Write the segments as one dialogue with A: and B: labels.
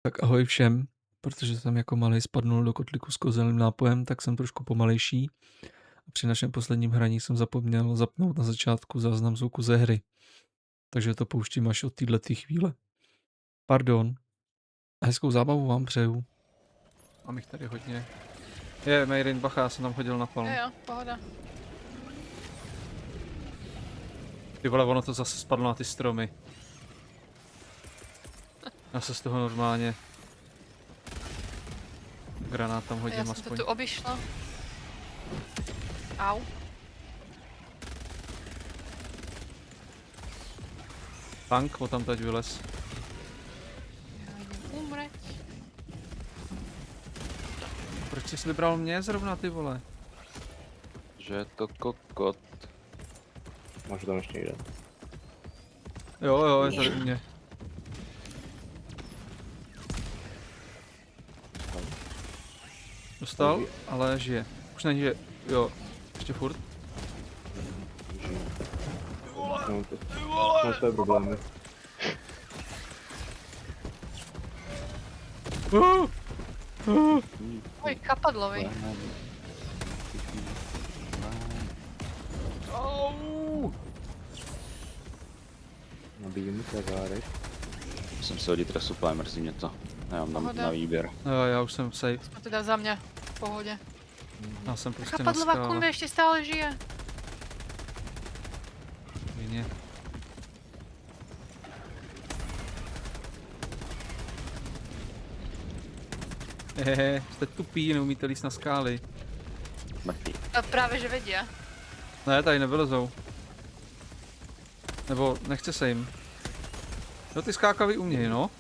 A: Tak ahoj všem, protože jsem jako malej spadnul do kotlíku s kozelným nápojem, tak jsem trošku pomalejší. A při našem posledním hraní jsem zapomněl zapnout na začátku záznam zvuku ze hry. Takže to pouštím až od této chvíle. Pardon. A hezkou zábavu vám přeju. Mám jich tady hodně. Je, Mejrin, bacha, já jsem tam hodil na palm.
B: Jo, pohoda.
A: Ty vole, ono to zase spadlo na ty stromy. Já se z toho normálně granát tam hodím
B: Já jsem
A: aspoň.
B: to tu obišla. Au.
A: Tank, o tam teď vylez.
B: Já jdem umřeć.
A: Proč jsi vybral mě zrovna, ty vole?
C: Že je to kokot.
D: Možná tam ještě jeden.
A: Jo, je tady u mě. Dostal, ale žije. Už nežije. Jo, ještě furt.
D: No to je problémy.
B: Oj, kapadlový.
D: Nabíjím mu kazárek.
C: Musím si hodit resupply, mrzí mě to. Já mám
B: Pohoda.
C: na výběr.
A: Jo, já už jsem safe.
B: Jsme teda za mě. V pohodě.
A: Já jsem prostě na
B: Kapadlová
A: skále.
B: kunve ještě stále žije.
A: Vině. Hehehe, jste tupí, neumíte líst na skály.
C: Mrtvý.
B: A právě že vědí.
A: Ne, tady nevylezou. Nebo nechce se jim. No ty skákavý umějí, no.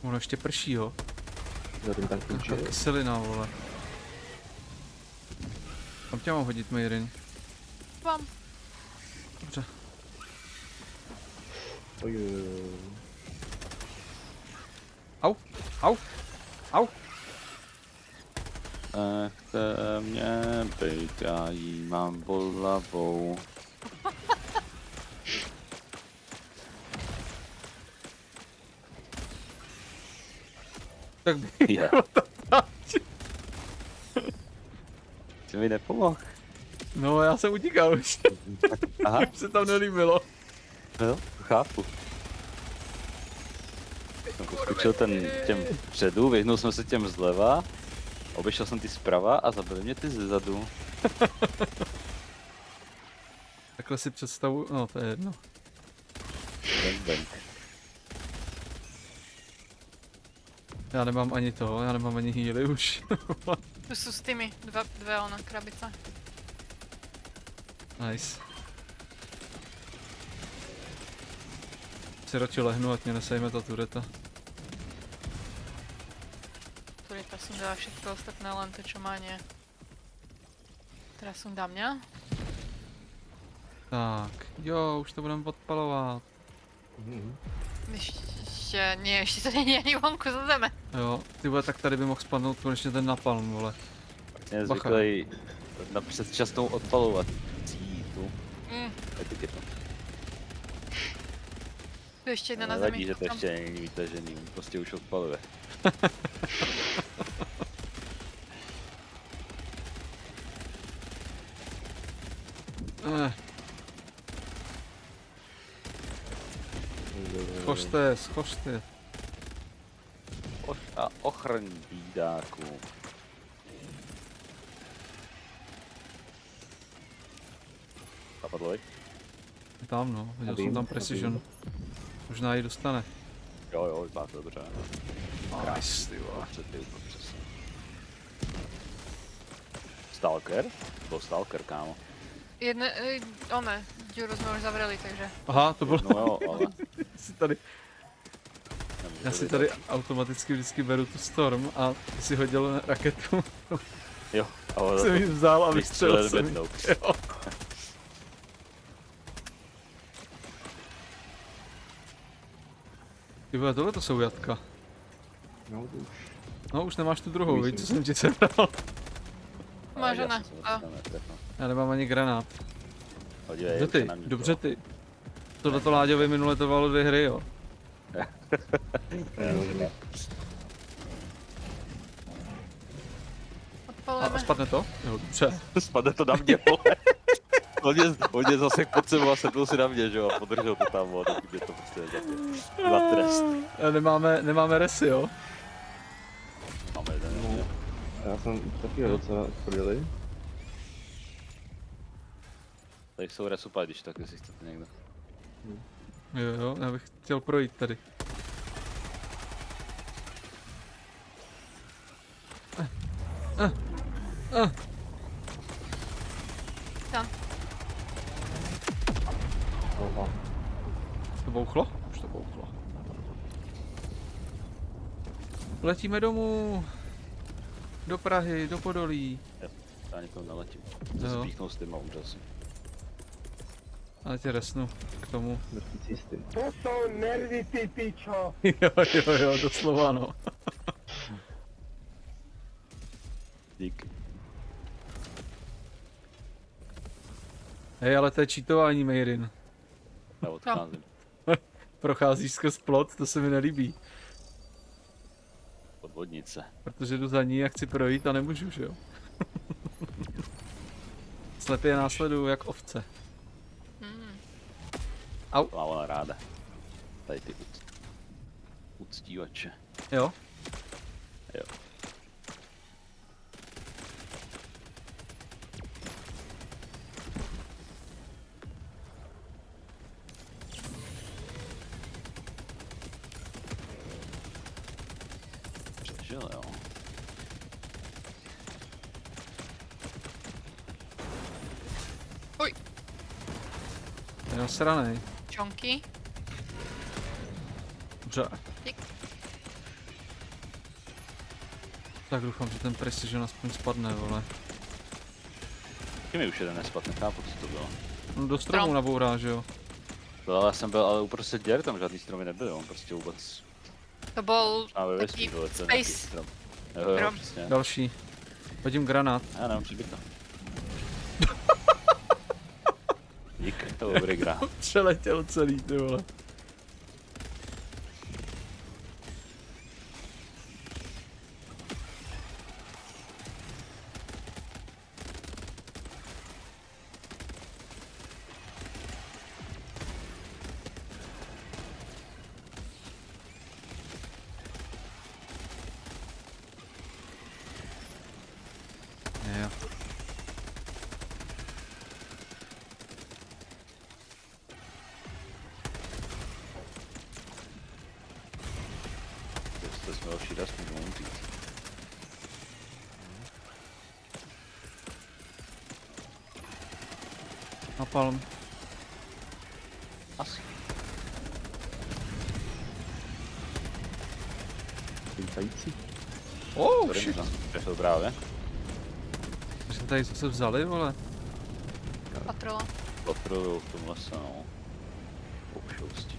A: Ono ještě prší, jo.
D: Za ten tank
A: Jaká
D: končí.
A: kyselina, vole. Kam tě mám hodit, Mejrin?
B: Vám.
A: Dobře. Au, au, au.
C: Nechte mě bejt, já jí mám pod hlavou.
A: Tak
C: Je. Ty mi nepomohl.
A: no, já jsem utíkal už.
C: Aha,
A: Už se tam nelíbilo.
C: jo, chápu. Jsem poskočil těm předu, vyhnul jsem se těm zleva, obešel jsem ty zprava a zabili mě ty zezadu.
A: Takhle si představu, no to je jedno.
C: Bang, bang.
A: Já nemám ani toho, já nemám ani healy už.
B: Tu jsou s těmi dvě ona krabice.
A: Nice. Si radši lehnu, ať mě nesejme ta tureta.
B: Turita sundá všetko ostatné, len to čo má nie. Teraz sundá mňa.
A: Tak, jo, už to budeme podpalovat.
B: Ještě to není ani vonku za zeme.
A: Jo, ty vole, tak tady by mohl spadnout konečně ten napalm, vole.
C: Mě
A: Bacha.
C: zvyklý na předčasnou odpalovací tu
B: Mm,
C: etiketu.
B: tu ještě jedna na
C: Nevadí,
B: zemi.
C: že to ještě není vytažený, on prostě už odpaluje.
A: Schořte.
C: A ochrň bídáků. Zapadlo,
A: Tam no, viděl jsem
D: Nabijím,
A: tam precision. Možná ji dostane.
C: Jo, vypadá to dobře.
A: Nice, ty vole.
C: Dobře, ty úplně přesně. Stalker? To byl Stalker, kámo.
B: Jedne, one, díru jsme už zavreli, takže.
A: Aha, to bylo,
C: No jo, ale...
A: já si tady automaticky vždycky beru tu storm a ty si hodil raketu.
C: Jo, ale
A: Jsem ji vzal a vystřelil jsem ji.
C: bednou.
A: Jo. Ty vole, tohle to jsou jatka.
D: No to už.
A: No už nemáš tu druhou,
D: Myslím.
A: víš, co jsem ti sebral.
B: Máš ona. A
A: Já nemám ani granát.
C: Podívej,
A: Dobře ty, dobře ty. Tohleto Láďovi minule to valo 2 hry, jo.
D: Nemožný.
A: A
B: Odpalujeme.
A: spadne to? Jo, dobře.
C: Spadne to na mě, vole. On je zase pod sebou a sedl si na mě, že jo, a podržel to tam, vole, dokud mě to prostě nezabije. Za trest.
A: Nemáme resy, jo?
C: Máme jeden.
D: Já jsem taky docela v prdeli.
C: Tady jsou resupa, když tak, jestli chcete někdo.
A: Jo, já bych chtěl projít tady.
B: Tam.
D: Oha.
A: To bouchlo? Už to bouchlo. Letíme domů. Do Prahy, do Podolí.
C: Já někoho naletím.
A: Jo.
C: Spíchnou s tím a umřel jsem.
A: Ale tě resnu k tomu.
D: Mrtvý systém.
E: To jsou nervy, ty pičo!
A: jo, doslova no.
C: Dík.
A: Hej, ale to je cheatování, Meirin.
C: Já odcházím.
A: Procházíš skrz plot, to se mi nelíbí.
C: Podvodnice.
A: Protože jdu za ní a chci projít a nemůžu, že jo? Slepě následuju jak ovce.
C: To má ona ráda. Tady ty uctívače.
A: Jo?
C: Jo. Přežil, jo.
A: Je nasranej.
B: Čonky.
A: Dobře.
B: Dík.
A: Tak doufám, že ten Precision aspoň spadne, vole.
C: Taky mi už jeden nespad, nechápu, co to bylo.
A: No do stromu
B: Strom.
A: nabourá, že jo?
C: To já jsem byl ale uprostřed děr, tam žádný stromy nebyly, on prostě vůbec...
B: To byl
C: A ve
B: taký
C: vesmíru, to je nějaký
B: space.
C: strom. Jo,
B: strom.
C: přesně.
A: Další. Hodím granát.
C: Já nevím, přibít to. Dík, to byl dobrý gra.
A: Přeletěl celý, ty vole. Jo.
C: To jsme další raz, můžu říct.
A: Napalm.
C: Asi.
D: Lítající.
A: Oh,
C: Sorry,
A: shit.
C: možná jsem trefil právě.
A: My jsme tady zase vzali, vole.
B: Patrola.
C: Patroluju v tom lese, no. Poušousti.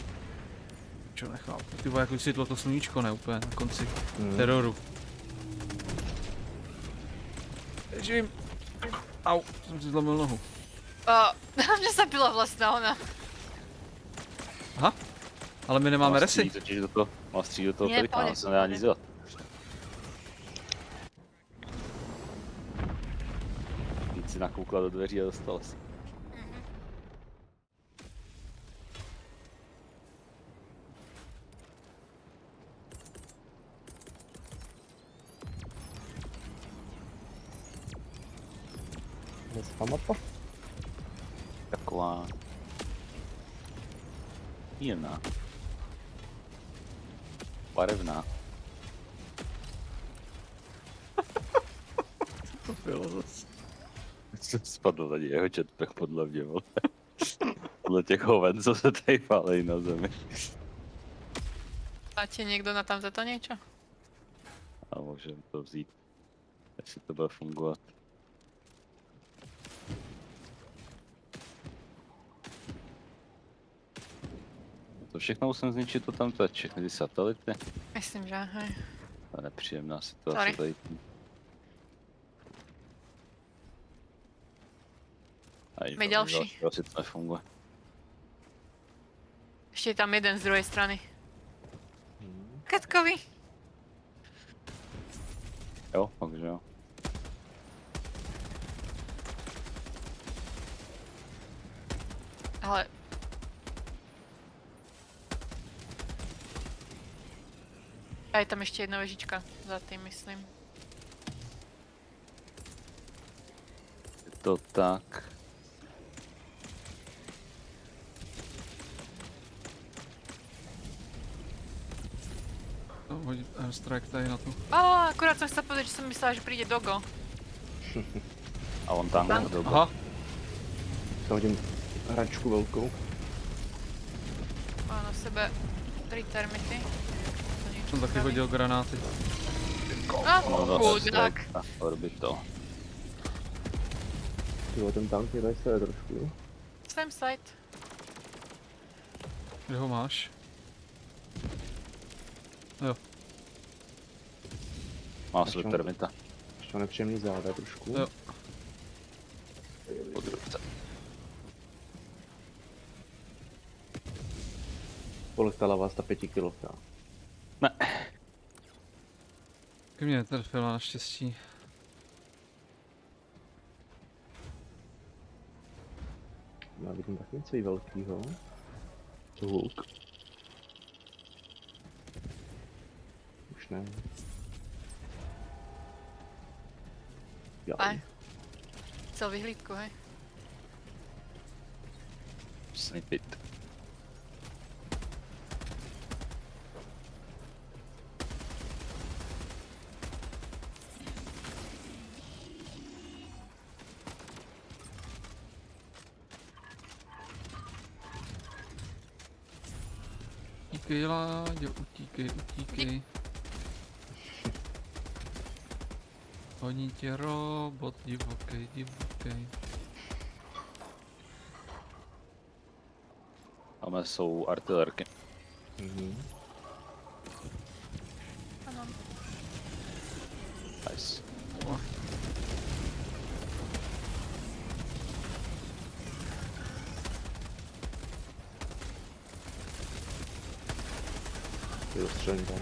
A: Čo nechápu. Ty vole, jako světlo to sluníčko, ne úplně na konci
D: Hmm.
A: teroru. Ježím. Au, jsem si zlomil nohu.
B: Mě zabila vlastná ona.
A: Aha. Ale my nemáme resy.
C: Totiž do toho, má střílet do toho
B: Ne,
C: pelikána,
B: pohodě,
C: se nedá
B: pohodě.
C: nic dělat. Víc si nakoukla do dveří a dostala se.
D: Hezká mapa.
C: Taková... Jemná. Barevná.
A: To bylo zase.
C: Spadl na něj jeho jetpack podle mě, vole. Podle těch hoven, co se tady válej na zemi.
B: Máte někdo na tam za to něco?
C: A můžeme to vzít, jestli to bude fungovat. To všechno musím zničit, to tam to všechny ty satelity.
B: Myslím, že hej.
C: To je nepříjemná situace
B: Sorry.
C: tady.
B: My další.
C: Asi to nefunguje.
B: Ještě je tam jeden z druhé strany. Katkovi.
C: Jo, takže jo.
B: Ale... A je tam ještě jedna vežička za tím, myslím.
C: Je to tak.
A: No, hodit airstrike tady na tu.
B: Akurát jsem se podívat, že jsem myslela, že přijde Dogo.
C: A on tam byl.
A: Aha,
D: Já hodím hračku velkou.
B: Má na sebe 3 termity. To niečo
A: jsem taky
B: spraví.
A: hodil granáty.
B: Chudák.
C: Orbital.
D: Jo, ten tank je tady své trošku, jo.
B: Same site.
A: Kde ho máš? Jo,
C: Má své termita.
D: Ještě nepříjemný záda trošku.
A: Jo.
C: Podrobce.
D: Poletala vás ta 5 kilovka.
C: Ne.
A: taky mě netrfila naštěstí.
D: Já vidím tak něco i velkýho. Co hluk. Už ne.
B: Aj. Chcel vyhlídku, hej.
C: Snippet.
A: Utíkej, Láďo, utíkej, utíkej. Honí tě robot, divokej, divokej.
C: Tam jsou artilérky.
D: Mhm.
B: Ano.
C: Nice.
D: Je dostřelený tam.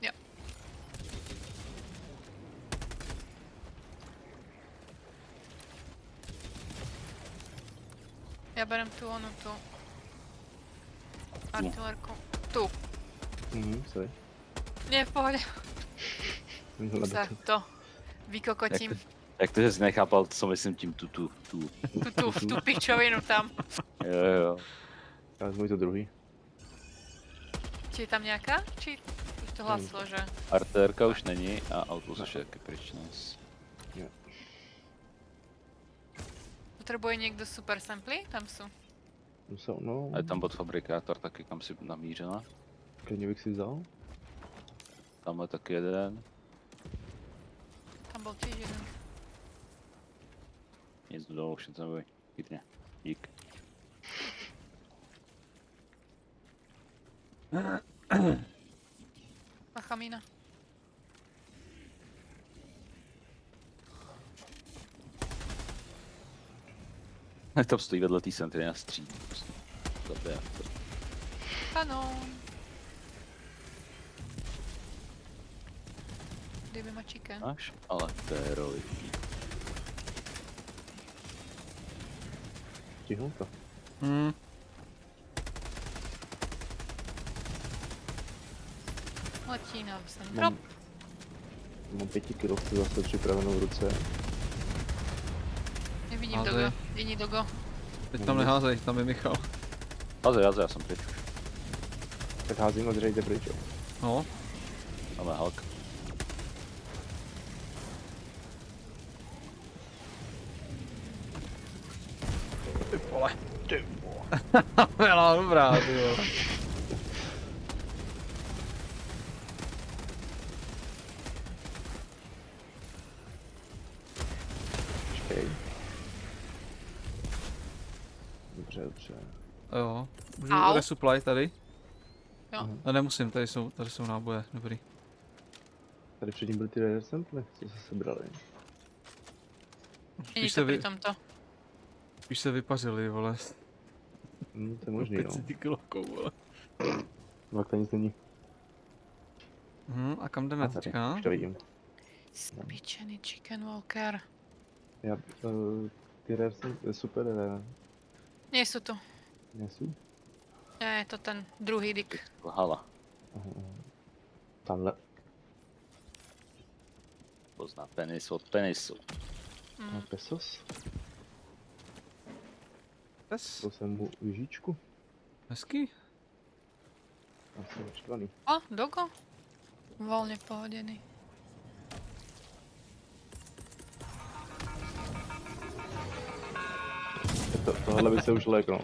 B: Jo. Já berem tu onu tu. Artilérku. Tu.
D: Mhm, sorry.
B: Nie, v pohodě.
D: Tohle
B: Se to vykokotím.
C: Jak to, že jsi nechápal, co myslím tím tu.
B: Tu pičovinu tam.
C: Jo.
D: Já vezmu i to druhý.
B: Či je tam nějaká? Či už to hlasilo, že?
C: Artilérka už není a auto už je taky pryč. Nice.
B: Potřebuje někdo super samply? Tam jsou.
D: No,
C: A je tam bod fabrikátor taky, kam si namířila.
D: klidně bych si vzal.
C: Tam je taky jeden.
B: Tam byl tiež jeden.
C: Nic dolů, už to neboj. Chytně. Dík.
B: Bacha mína.
C: Tam stojí vedle té sentry a střílí. Prostě. Zabije to.
B: Kanon. Kdyby ma chicken.
C: Máš? Ale to je heroic.
D: Stihnul to.
B: Letí nám sem drop.
D: Mám 5 kilovku zase připravenou v ruce.
B: Nevidím
A: Házej.
B: Dogo. Jiný Dogo.
A: Teď tam neházej, tam je Michal.
C: Jaze, já jsem pryč.
D: Tak házím a zřejmě pryč, jo.
A: No,
C: Máme Hulk.
A: byla dobrá, ty vole.
D: Počkej. Dobře.
A: Jo, můžu
B: Au.
A: resupply tady?
B: Jo.
A: A nemusím, tady jsou náboje, dobrý.
D: Tady předtím byly ty rare sample, co se sebrali.
B: Není to pri tomto.
A: Spíš se vypařili, vole.
D: To je možný, no.
A: 500 kilovkou, vole.
D: No to nic není.
A: A kam jdeme
D: A tady,
A: teďka?
D: už to vidím.
B: Spíčený chicken walker.
D: Já, ty rare sample, super rare,
B: Nie sú tu.
D: nejsou?
B: Nie, je to ten druhý dik.
C: Lhala.
D: Tamhle.
C: Pozná penis od penisu.
D: A pesos.
A: Pes?
D: Dal jsem mu lžičku.
A: Hezký?
D: A jsem naštvaný.
B: O, dogo. Voľne pohodený.
D: Tohle by se už léklo.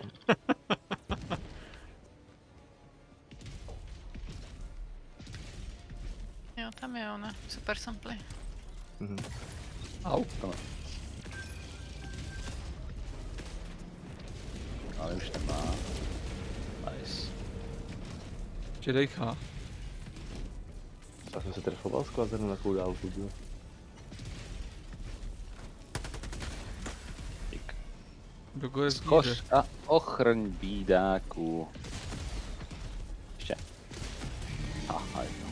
B: Jo, tam je ona. Super samply.
A: Au.
C: Ale už nemá. Nice.
A: Ještě dejchá.
D: Já jsem se trefoval s kvazerem na takovou dálku.
C: Dík.
A: Dogo je v díře.
C: Koš a ochrň bídáku. Ještě. Aha, je to.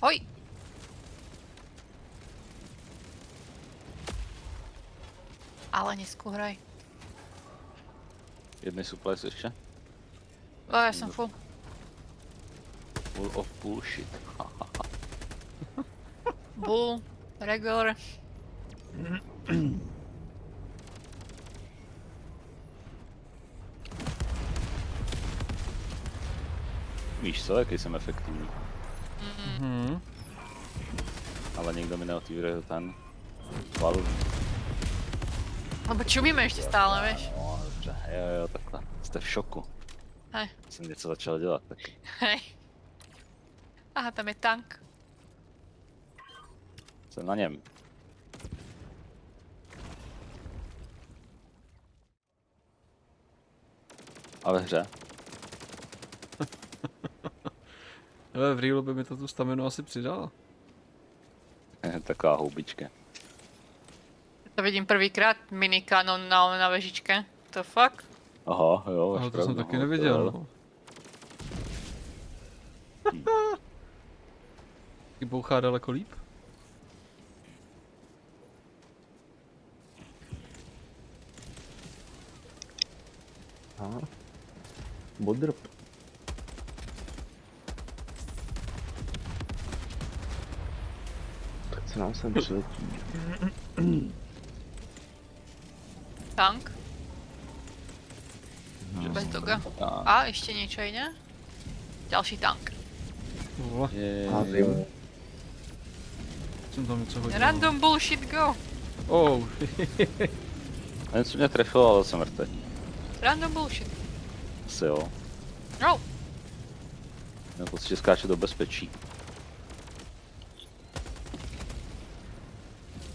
B: Oj! Ale neskúhraj.
C: Jedný suplex ještě.
B: O, ja som full.
C: Full of bullshit.
B: Bull, regular.
C: Víš co, jaký jsem efektivní.
A: Mhm.
C: Ale nikdo mi neotvírá ten balón.
B: Lebo čumíme ešte stále, vieš.
C: No, dobře, jo, takhle. Jste v šoku.
B: Hej,
C: Jsem něco začal dělat, tak
B: hej. Aha, tam je tank.
C: jsem na něm. A ve hře?
A: Ale v reelu by mi to tu staminu asi přidala.
C: Taková houbička.
B: To vidím prvýkrát, mini kanon na vežičke. To fuck?
C: Aha, jo,
A: Ale
C: máš
A: to jsem
C: pravdu,
A: taky
C: no,
A: neviděl.
C: to-
A: No. Taky bouchá daleko líp?
D: Aha. Bodrp. Tak se nám sem přiletí.
B: Tank?
C: Že
B: Bez
C: jsem-
B: doga.
C: A,
B: A, ešte niečo ide? Ďalší tank.
A: Vole,
D: A zim.
A: jsem tam něco hodil.
B: Random bullshit go.
A: Oh,
C: něco mě trefilo, ale jsem mrtvý.
B: Random bullshit.
C: Asi jo.
B: No,
C: Měl pocit, že skáče do bezpečí.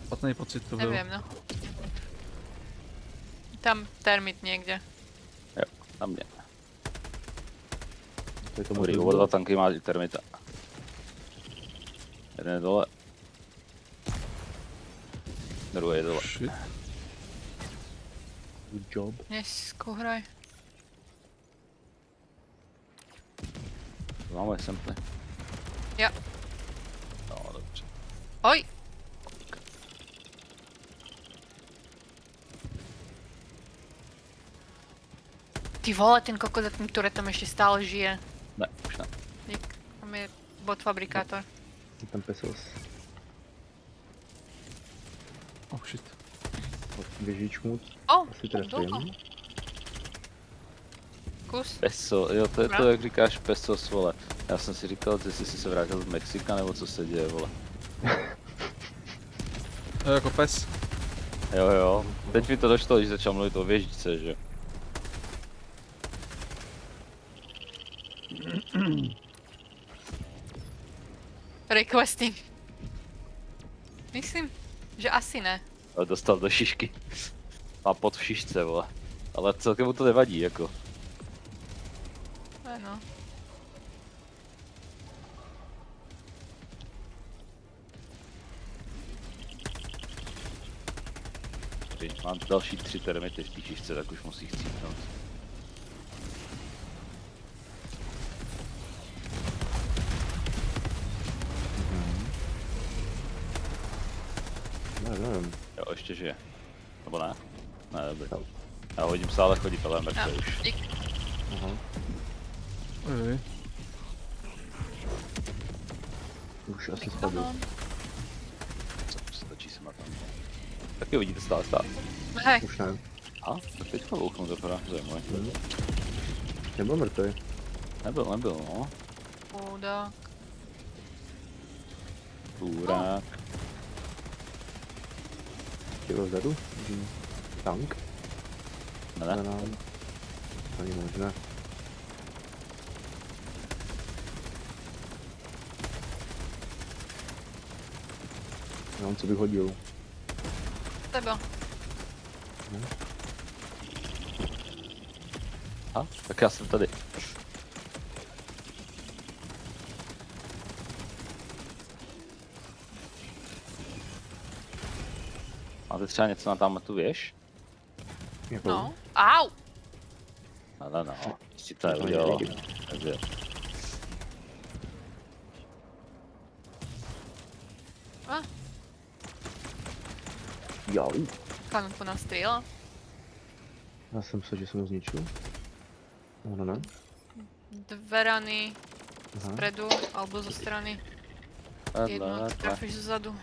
A: špatný pocit to byl.
B: neviem, no. Tam termit niekde.
C: Jo, na mě.
D: To je to
C: Dobrý,
D: moc
C: oba dva
D: bylo.
C: tanky má termita. Jeden je dole. Druhý je dole.
A: Shit.
D: Good job.
B: Neskúhraj.
C: Máme samply.
B: Jo.
C: No, dobře.
B: Oj! Ty vole, ten kokot za tým turetom ešte stále žije.
C: Ne, už ne.
B: Dík. Tam je bot fabrikátor.
D: Je tam pesos.
A: Oh shit.
D: Běžičku
B: O,
D: asi
B: dlouho.
D: trefím.
B: Kus.
C: Peso, jo, to je to,
B: Dobra.
C: jak říkáš pesos, vole. Já jsem si říkal, že jsi se vrátil z Mexika, nebo co se děje, vole.
A: To je jako pes.
C: Jo. Teď mi to došlo, když začal mluvit o věžičce, že?
B: Requesting. Myslím, že asi ne.
C: Ale dostal do šišky. Má pod v šišce, vole. Ale celkem mu to nevadí, jako.
B: Ano.
C: Když mám další 3 termity v té šišce, tak už musí chcípnout.
D: Nevím.
C: Jo, ještě žije. Nebo ne? Ne, dobrý.
D: Jo.
C: Já hodím stále chodit, ale
B: Jo,
C: mrtvé už.
B: dík.
D: Aha.
A: Oj.
D: Už asi spadl.
B: Come on.
C: Stačí se na tam. Taky vidíte stále.
B: Hej,
D: Už ne.
C: A, tak teďka bouchnu zaprvé, zajímavé.
D: Nebyl mrtvý.
C: Nebyl, no.
B: chudák.
C: Chůrák.
D: Ty byl vzadu? Tank?
C: Ne,
D: Za nám. Ani možné. Mám co bych hodil.
B: Tebe.
C: A, tak já jsem tady. Máte třeba něco na tamhle tu věž?
D: Jako,
B: No. Au!
C: Ale no, si to
D: To
C: neudělala.
D: nejde.
C: Takže
B: A,
D: Jo.
B: kanon po nás strieľa.
D: Já jsem se, že jsem ho zničil. No, ne.
B: Dve rany
D: Aha.
B: spredu alebo zo strany. Jednu
C: takhle.
B: trafíš zozadu.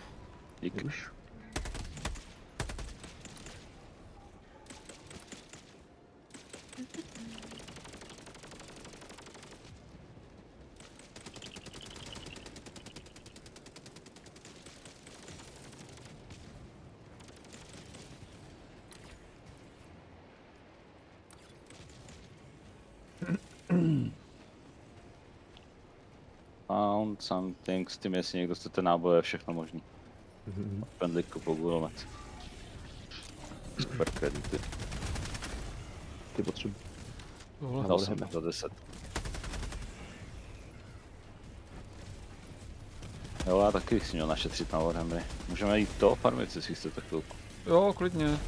C: Dík.
D: Už.
C: Found something, s tím jestli někdo chcete náboje, všechno možný.
D: Mhm.
C: Pendliku po gulomet. Super kredity.
D: Ty potřebuji.
A: Tohle.
C: Dal jsem za 10. Jo, já taky si měl našetřit na Warhammery. Můžeme jít to farmit, jestli chcete chvilku.
A: Jo, klidně.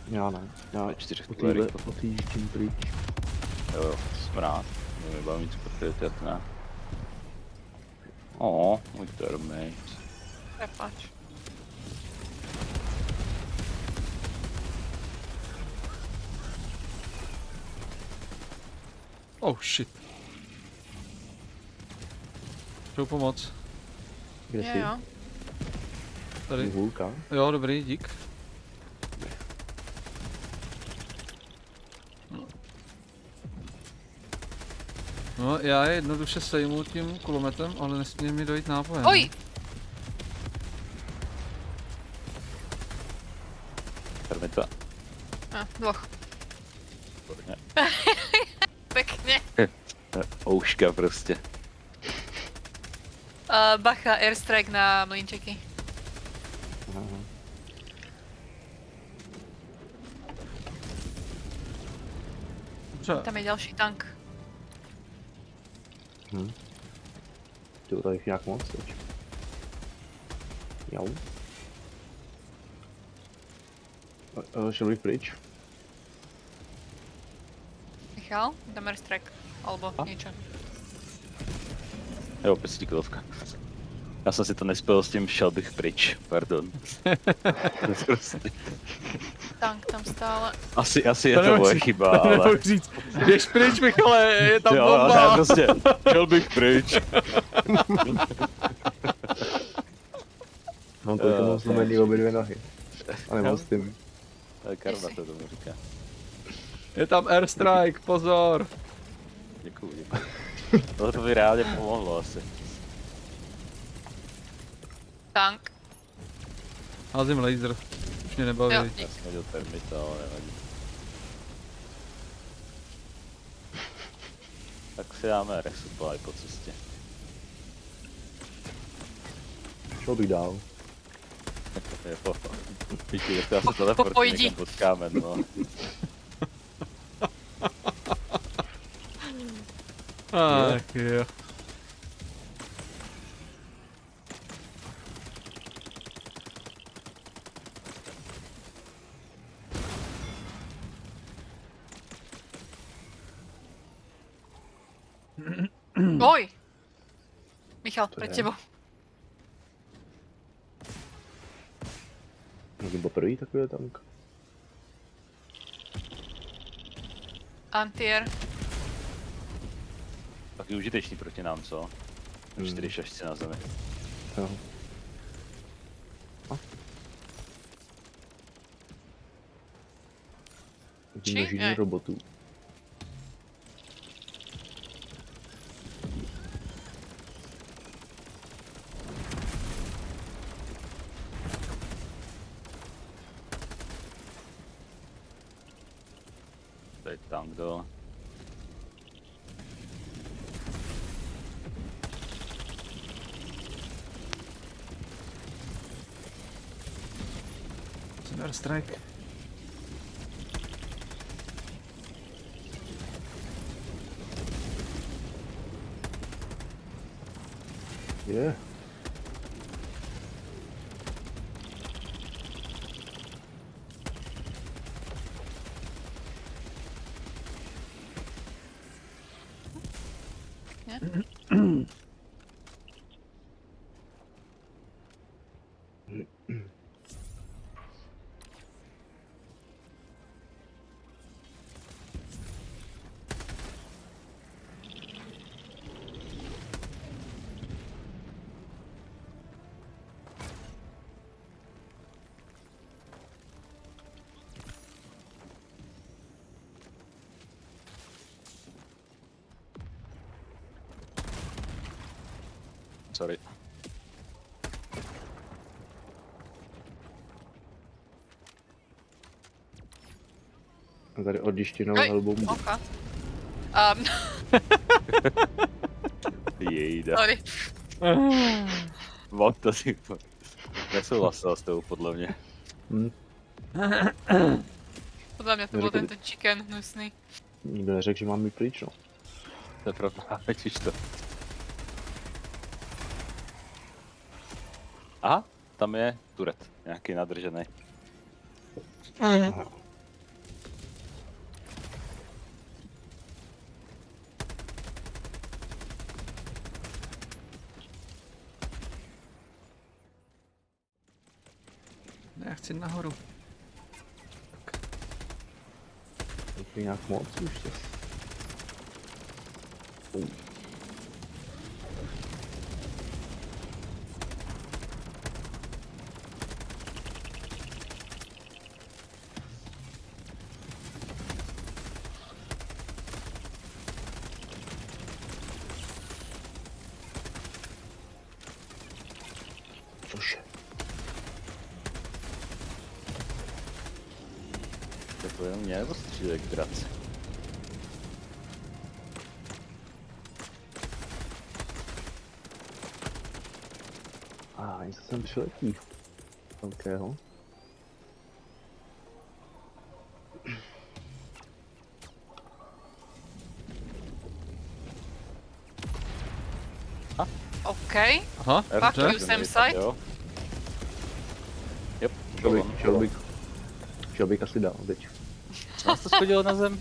D: Já ne. Já
C: 4
D: po
C: chvíli.
D: týždím pryč.
C: Jo, jsem rád. Mě baví mít super kredity, ne? Můj termate.
B: Prepač.
A: Oh shit. Chtěl pomoc.
D: Kde
B: Jo,
D: jsi?
B: jo.
A: Tady.
D: Hůlka.
A: Jo, dobrý, dík. No, já je jednoduše sejmu tím kulometem, ale nesmí mi dojít nápojem.
B: Oj!
C: Termita.
B: Dvoch.
C: Výborně.
B: Pekne.
C: Ouška prostě.
B: Bacha, airstrike na mlínčeky.
D: Aha.
A: Dobře.
B: Tam je ďalší tank.
D: Ty tady jich nějak moc teď. Jo. Šel bych pryč.
B: Michal, dám airstrike. Alebo
C: A?
B: niečo.
C: Jo, 5 kilovka. Já jsem si to nespěl s tím, šel bych pryč, pardon.
B: Tank tam stále.
C: Asi je to moje chyba, ale...
A: Nemohu říct, běž pryč, Michale, je tam
C: Jo,
A: bomba.
C: ne, prostě, šel bych pryč.
D: Mám kolik mám zlomený obě dvě nohy. A nemám s tím.
C: To je karma, to tomu říká.
A: Je tam airstrike, pozor.
C: Děkuju. Tohle to by reálně pomohlo asi.
B: Tank.
A: Házím laser. Už mě nebaví.
B: Jo,
C: Já
B: dík.
C: jsem hodil termita, ale nevadí. Tak si dáme resupply po cestě.
D: Šel bych dál.
C: Jo. Píči, tak já se teleportuji,
B: pojdi.
C: někam potkáme, no.
A: Ach jo.
B: Oj! Michal,
D: To
B: před
D: je?
B: tebou.
D: Můžu poprvé takový tank.
B: Antier.
C: Taky užitečný proti nám, co? 4 šašci na zemi.
D: Jo.
B: Či?
D: Množení
B: Ne.
D: robotů.
C: Teď tank dole.
A: Super strike.
D: Je.
C: Sorry.
D: A tady oddištěnou
B: Oj,
D: helbou.
B: oka.
C: Jejda.
B: Sorry.
C: Vod to si nesouhlasil s tou, podle mě.
B: Podle mě to byl
D: Neřekl-
B: tento chicken hnusný.
D: Nikdo neřekl, že mám jít pryč, no.
C: To je pravda, vidíš to. Aha, tam je turet, nějaký nadržený.
A: Ne, já chci nahoru.
D: To je nějak moc už to. Cože?
C: To jenom mě nebo střílek drac?
D: Něco sem přiletí. Velkého.
B: OK.
A: Aha,
B: Fuck
A: dobře.
B: you, Sam side.
C: Jo. Jop,
D: Šel bych asi dál teď.
C: Nás to schodilo na zem?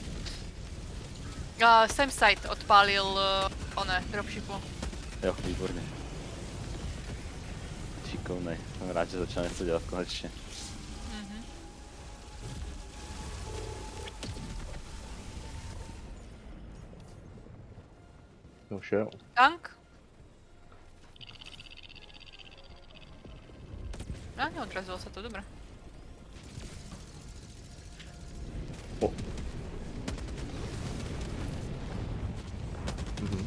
B: Sam side odpálil dropshipu.
C: Jo, výborně. Šikovnej, jsem rád, že začal něco dělat konečně.
B: Mhm.
D: No šel.
B: Tank? Neodrazilo sa to, dobre.
D: O. Mhm.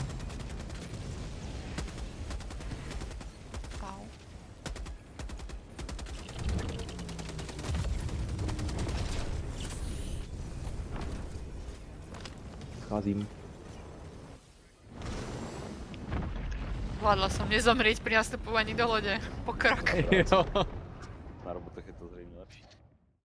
B: Au.
D: Vycházím.
B: Vládla som nezomrieť pri nastupovaní do lode. Pokrok.
C: Na robotech je to zřejmě lepší.